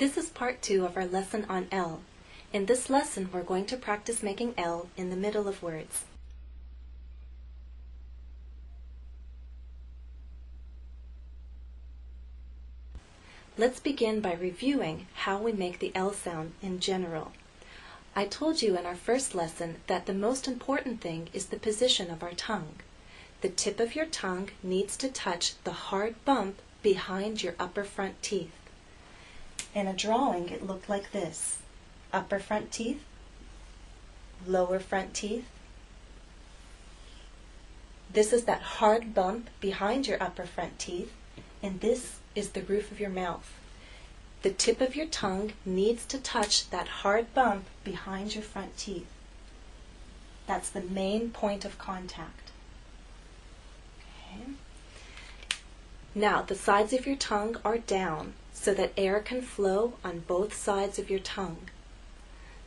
This is part 2 of our lesson on L. In this lesson, we're going to practice making L in the middle of words. Let's begin by reviewing how we make the L sound in general. I told you in our first lesson that the most important thing is the position of our tongue. The tip of your tongue needs to touch the hard bump behind your upper front teeth. In a drawing, it looked like this: upper front teeth, lower front teeth. This is that hard bump behind your upper front teeth, and this is the roof of your mouth. The tip of your tongue needs to touch that hard bump behind your front teeth. That's the main point of contact. Okay. Now, the sides of your tongue are down so that air can flow on both sides of your tongue.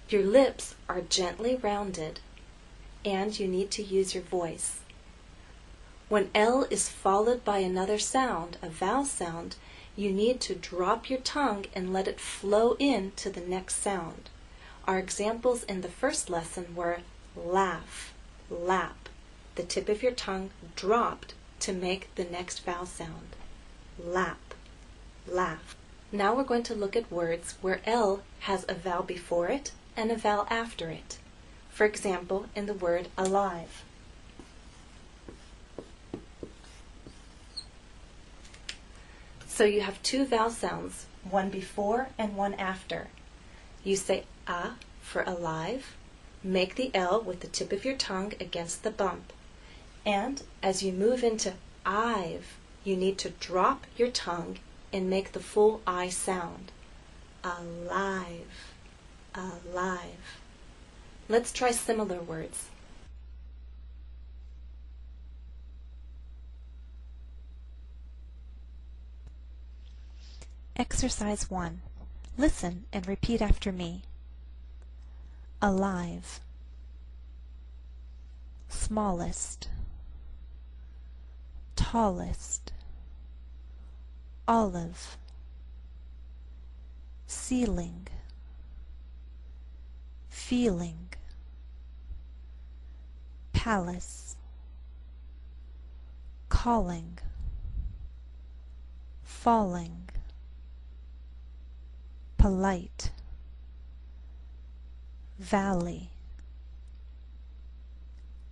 Your lips are gently rounded, and you need to use your voice. When L is followed by another sound, a vowel sound, you need to drop your tongue and let it flow in to the next sound. Our examples in the first lesson were laugh, lap. The tip of your tongue dropped to make the next vowel sound. Lap, laugh. Now we're going to look at words where L has a vowel before it and a vowel after it. For example, in the word alive. So you have two vowel sounds, one before and one after. You say a for alive, make the L with the tip of your tongue against the bump. And as you move into I've, you need to drop your tongue and make the full I sound. Alive, alive. Let's try similar words. Exercise 1. Listen and repeat after me. Alive. Smallest. Tallest. Olive. Ceiling. Feeling. Palace. Calling. Falling. Polite. Valley.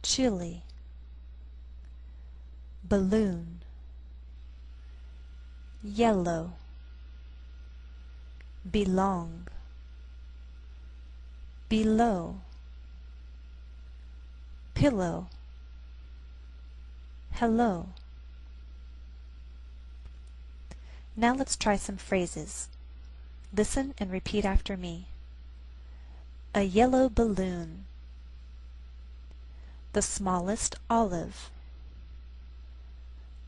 Chilly. Balloon. Yellow. Belong. Below. Pillow. Hello. Now let's try some phrases. Listen and repeat after me. A yellow balloon. The smallest olive.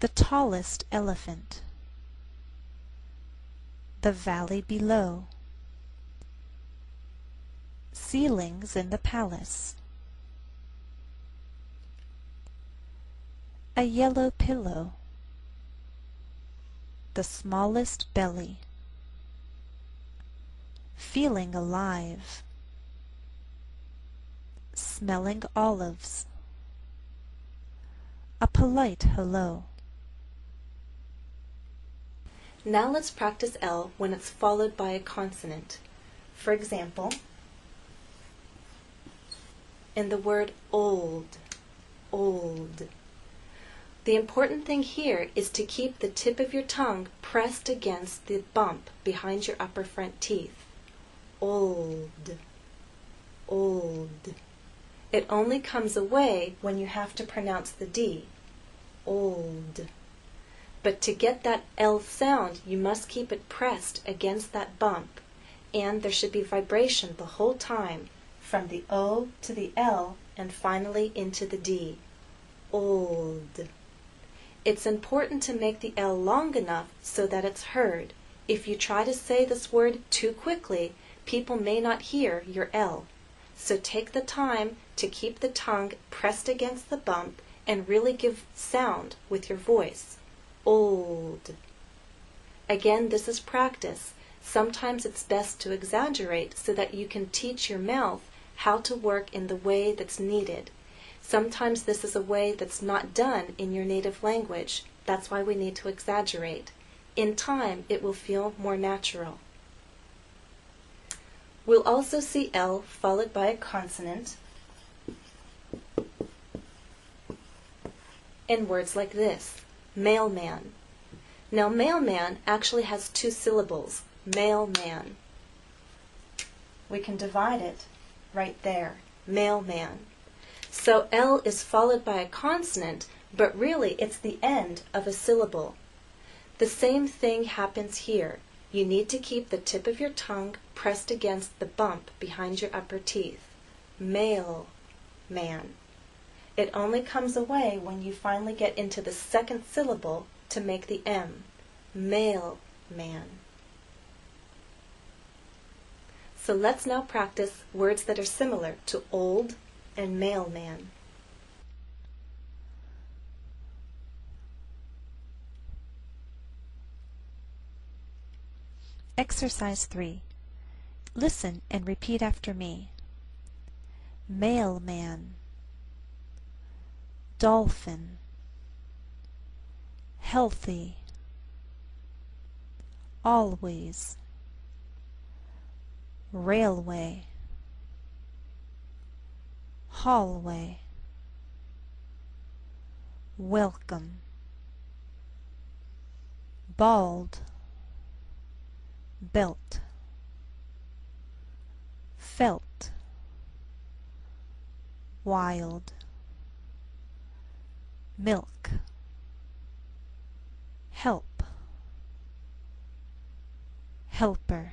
The tallest elephant. The valley below. Ceilings in the palace. A yellow pillow. The smallest belly. Feeling alive. Smelling olives. A polite hello. Now let's practice L when it's followed by a consonant. For example, in the word old, old. The important thing here is to keep the tip of your tongue pressed against the bump behind your upper front teeth. Old, old. It only comes away when you have to pronounce the D. Old. But to get that L sound, you must keep it pressed against that bump, and there should be vibration the whole time, from the O to the L and finally into the D. Old. It's important to make the L long enough so that it's heard. If you try to say this word too quickly, people may not hear your L. So take the time to keep the tongue pressed against the bump and really give sound with your voice. Old. Again, this is practice. Sometimes it's best to exaggerate so that you can teach your mouth how to work in the way that's needed. Sometimes this is a way that's not done in your native language. That's why we need to exaggerate. In time, it will feel more natural. We'll also see L followed by a consonant in words like this, mailman. Now, mailman actually has two syllables, mailman. We can divide it right there, mailman. So L is followed by a consonant, but really it's the end of a syllable. The same thing happens here. You need to keep the tip of your tongue pressed against the bump behind your upper teeth. Mail, man. It only comes away when you finally get into the second syllable to make the M. Mail, man. So let's now practice words that are similar to old and mailman. Exercise 3. Listen and repeat after me. Mailman, dolphin, healthy, always, railway, hallway, welcome, bald, belt, felt, wild, milk, help, helper,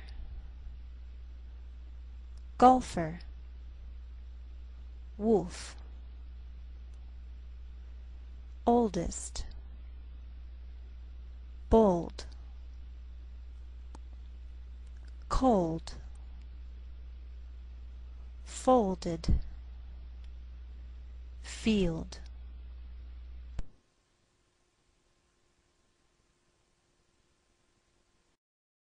golfer, wolf, oldest, bold, cold, folded, field,